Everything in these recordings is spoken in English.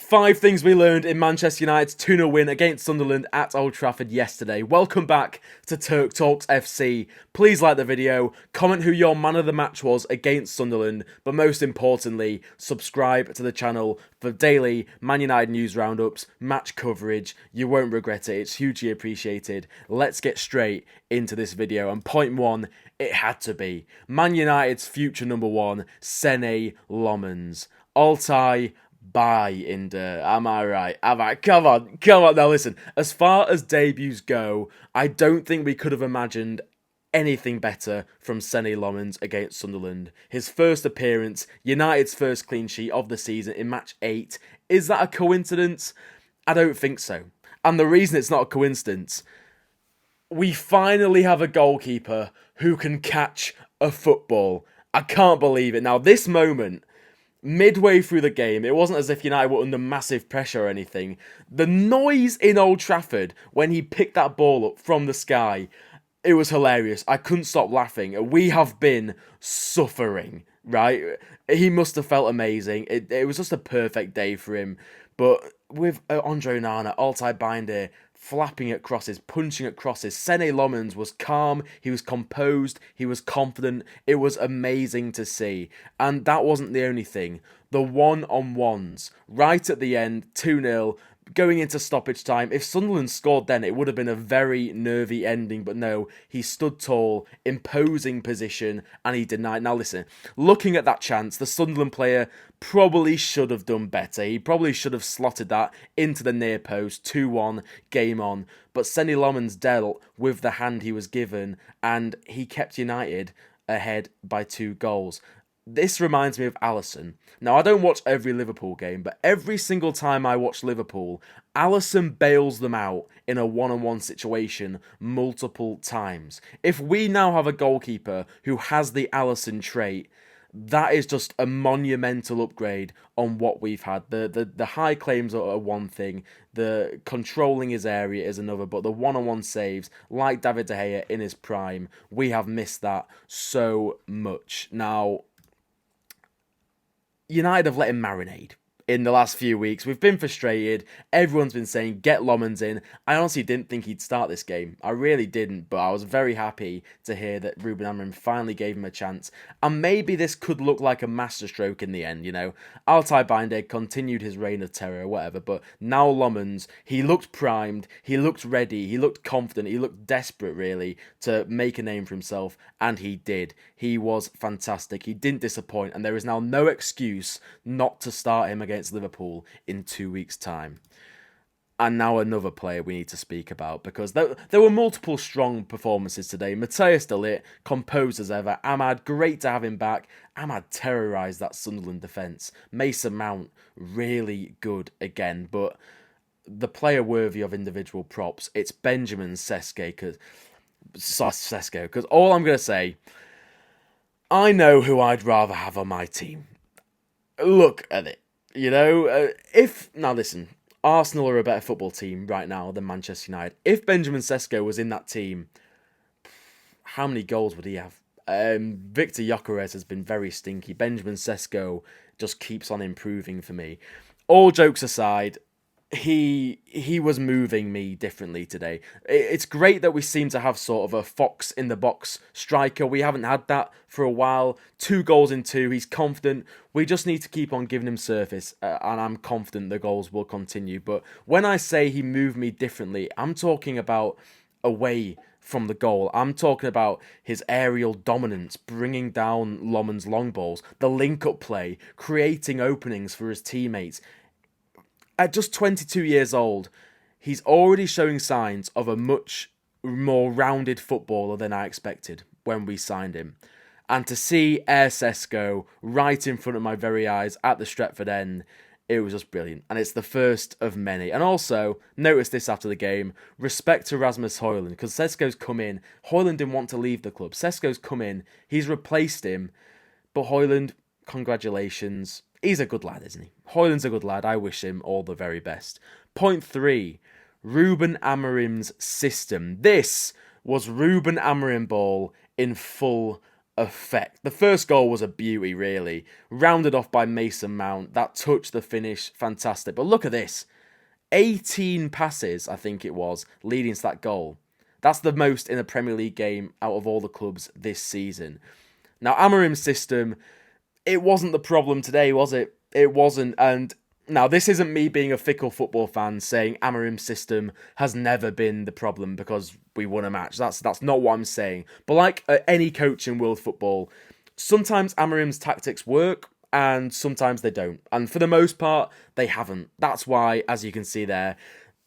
5 things we learned in Manchester United's 2-0 win against Sunderland at Old Trafford yesterday. Welcome back to Turk Talks FC. Please like the video, comment who your man of the match was against Sunderland, but most importantly, subscribe to the channel for daily Man United news roundups, match coverage. You won't regret it, it's hugely appreciated. Let's get straight into this video. And point 1, it had to be Man United's future number 1, Senne Lammens. Altai Bye, Inder. Am I right? Come on. Now listen, as far as debuts go, I don't think we could have imagined anything better from Senne Lammens against Sunderland. His first appearance, United's first clean sheet of the season in match 8. Is that a coincidence? I don't think so. And the reason it's not a coincidence, we finally have a goalkeeper who can catch a football. I can't believe it. Now, this moment, midway through the game, it wasn't as if United were under massive pressure or anything. The noise in Old Trafford when he picked that ball up from the sky, it was hilarious. I couldn't stop laughing. We have been suffering, right? He must have felt amazing. It was just a perfect day for him. But with Andre Onana, Altai Binder, flapping at crosses, punching at crosses, Senne Lammens was calm, he was composed, he was confident. It was amazing to see. And that wasn't the only thing. The one-on-ones, right at the end, 2-0, going into stoppage time. If Sunderland scored then, it would have been a very nervy ending, but no, he stood tall, imposing position, and he denied. Now listen, looking at that chance, the Sunderland player probably should have done better. He probably should have slotted that into the near post, 2-1, game on. But Senne Lammens dealt with the hand he was given, and he kept United ahead by 2 goals. This reminds me of Alisson. Now, I don't watch every Liverpool game, but every single time I watch Liverpool, Alisson bails them out in a one-on-one situation multiple times. If we now have a goalkeeper who has the Alisson trait, that is just a monumental upgrade on what we've had. The high claims are one thing, the controlling his area is another, but the one-on-one saves, like David De Gea in his prime, we have missed that so much. Now, United have let him marinate in the last few weeks. We've been frustrated. Everyone's been saying, get Lammens in. I honestly didn't think he'd start this game. I really didn't, but I was very happy to hear that Ruben Amorim finally gave him a chance. And maybe this could look like a masterstroke in the end, you know. Altai Binder continued his reign of terror or whatever, but now Lammens, he looked primed, he looked ready, he looked confident, he looked desperate, really, to make a name for himself, and he did. He was fantastic. He didn't disappoint, and there is now no excuse not to start him against Liverpool in 2 weeks' time. And now another player we need to speak about, because there were multiple strong performances today. Matthias de Ligt, composed as ever. Ahmad, great to have him back. Ahmad terrorised that Sunderland defence. Mason Mount, really good again. But the player worthy of individual props, it's Benjamin Sesko. Because all I'm going to say, I know who I'd rather have on my team. Look at it. You know, now listen, Arsenal are a better football team right now than Manchester United. If Benjamin Sesko was in that team, how many goals would he have? Victor Gyökeres has been very stinky. Benjamin Sesko just keeps on improving for me. All jokes aside, he was moving me differently today. It's great that we seem to have sort of a fox in the box striker. We haven't had that for a while. 2 goals in 2. He's confident. We just need to keep on giving him surface, and I'm confident the goals will continue. But when I say he moved me differently, I'm talking about away from the goal. I'm talking about his aerial dominance, bringing down Lammens' long balls, the link-up play, creating openings for his teammates. At just 22 years old, he's already showing signs of a much more rounded footballer than I expected when we signed him. And to see Air Sesko right in front of my very eyes at the Stretford end, it was just brilliant. And it's the first of many. And also, notice this after the game, respect to Rasmus Højlund, because Sesko's come in. Højlund didn't want to leave the club. Sesko's come in, he's replaced him. But Højlund, congratulations. He's a good lad, isn't he? Højlund's a good lad. I wish him all the very best. Point 3, Ruben Amorim's system. This was Ruben Amorim ball in full effect. The first goal was a beauty, really. Rounded off by Mason Mount. That touch, the finish, fantastic. But look at this. 18 passes, I think it was, leading to that goal. That's the most in a Premier League game out of all the clubs this season. Now, Amorim's system, it wasn't the problem today, was it? It wasn't. And now, this isn't me being a fickle football fan saying Amorim's system has never been the problem because we won a match. That's not what I'm saying. But like any coach in world football, sometimes Amorim's tactics work and sometimes they don't. And for the most part, they haven't. That's why, as you can see there,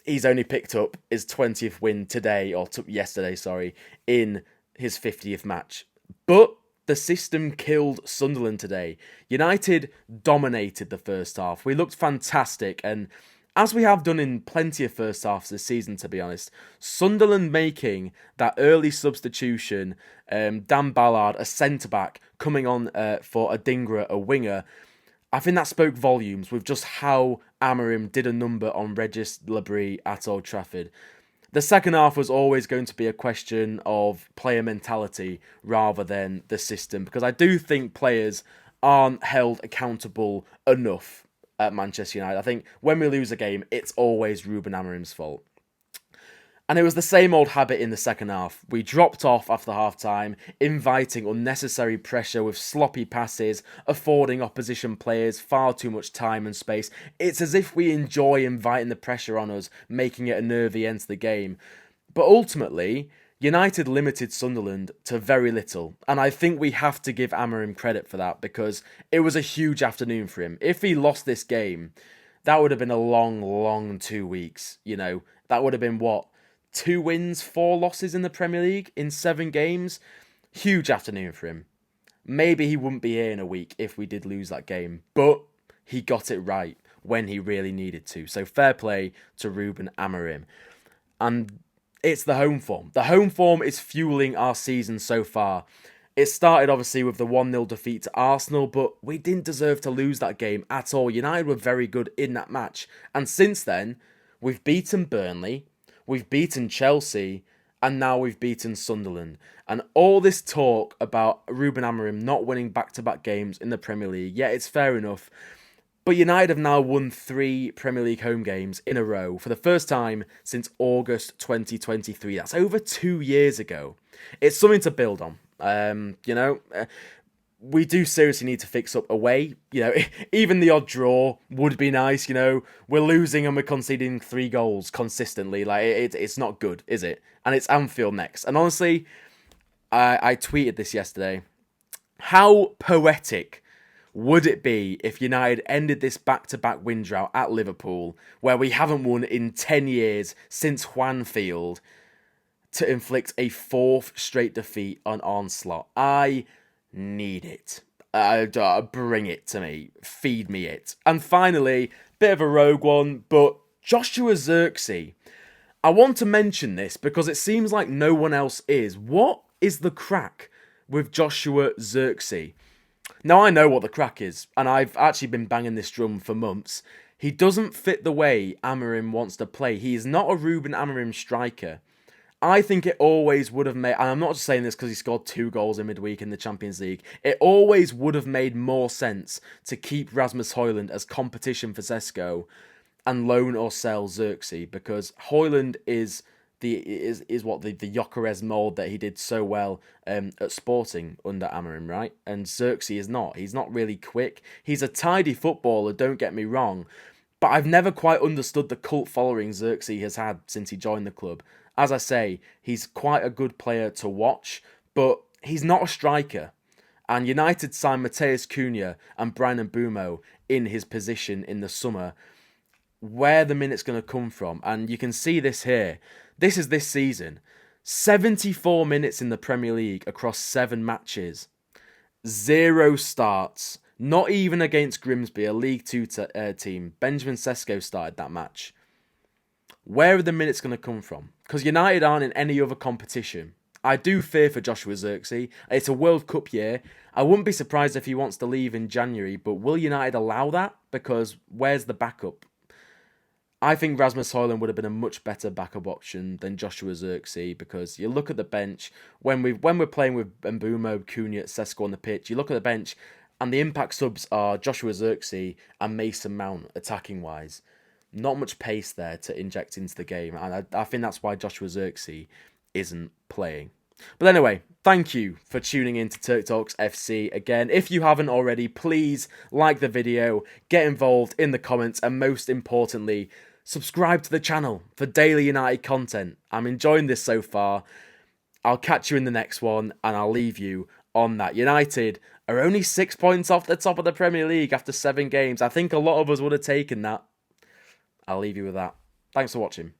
he's only picked up his 20th win today, or yesterday, sorry, in his 50th match. But the system killed Sunderland today. United dominated the first half. We looked fantastic, and as we have done in plenty of first halves this season, to be honest, Sunderland making that early substitution, Dan Ballard, a centre-back, coming on for Adingra, a winger, I think that spoke volumes with just how Amorim did a number on Regis Labrie at Old Trafford. The second half was always going to be a question of player mentality rather than the system, because I do think players aren't held accountable enough at Manchester United. I think when we lose a game, it's always Ruben Amorim's fault. And it was the same old habit in the second half. We dropped off after half-time, inviting unnecessary pressure with sloppy passes, affording opposition players far too much time and space. It's as if we enjoy inviting the pressure on us, making it a nervy end to the game. But ultimately, United limited Sunderland to very little. And I think we have to give Amorim credit for that, because it was a huge afternoon for him. If he lost this game, that would have been a long, long 2 weeks. You know, that would have been what? 2 wins, 4 losses in the Premier League in 7 games. Huge afternoon for him. Maybe he wouldn't be here in a week if we did lose that game, but he got it right when he really needed to. So fair play to Ruben Amorim. And it's the home form. The home form is fueling our season so far. It started obviously with the 1-0 defeat to Arsenal, but we didn't deserve to lose that game at all. United were very good in that match. And since then, we've beaten Burnley, we've beaten Chelsea, and now we've beaten Sunderland. And all this talk about Ruben Amorim not winning back-to-back games in the Premier League, yeah, it's fair enough. But United have now won 3 Premier League home games in a row for the first time since August 2023. That's over 2 years ago. It's something to build on. We do seriously need to fix up away. You know, even the odd draw would be nice. You know, we're losing and we're conceding 3 goals consistently. Like, it's not good, is it? And it's Anfield next. And honestly, I tweeted this yesterday. How poetic would it be if United ended this back-to-back win drought at Liverpool, where we haven't won in 10 years since Juanfield, to inflict a 4th straight defeat on Onslaught? I need it. Bring it to me. Feed me it. And finally, bit of a rogue one, but Joshua Zirkzee. I want to mention this because it seems like no one else is. What is the crack with Joshua Zirkzee? Now, I know what the crack is, and I've actually been banging this drum for months. He doesn't fit the way Amorim wants to play. He is not a Ruben Amorim striker. I think it always would have made, and I'm not just saying this because he scored 2 goals in midweek in the Champions League, it always would have made more sense to keep Rasmus Højlund as competition for Sesko and loan or sell Zirkzee, because Højlund is the Gyökeres mould that he did so well at Sporting under Amorim, right? And Zirkzee is not. He's not really quick. He's a tidy footballer, don't get me wrong, but I've never quite understood the cult following Zirkzee has had since he joined the club. As I say, he's quite a good player to watch, but he's not a striker. And United signed Matheus Cunha and Bryan Mbeumo in his position in the summer. Where the minutes going to come from? And you can see this here. This is this season. 74 minutes in the Premier League across 7 matches. 0 starts. Not even against Grimsby, a League 2 team. Benjamin Sesko started that match. Where are the minutes going to come from? Because United aren't in any other competition. I do fear for Joshua Zirkzee. It's a World Cup year. I wouldn't be surprised if he wants to leave in January, but will United allow that? Because where's the backup? I think Rasmus Højlund would have been a much better backup option than Joshua Zirkzee, because you look at the bench when we're playing with Mbeumo, Cunha, Sesko on the pitch. You look at the bench, and the impact subs are Joshua Zirkzee and Mason Mount attacking wise. Not much pace there to inject into the game, and I think that's why Joshua Zirkzee isn't playing. But anyway, thank you for tuning in to Turk Talks FC. Again, if you haven't already, please like the video, get involved in the comments, and most importantly, subscribe to the channel for daily United content. I'm enjoying this so far. I'll catch you in the next one, and I'll leave you on that. United are only 6 points off the top of the Premier League after 7 games. I think a lot of us would have taken that. I'll leave you with that. Thanks for watching.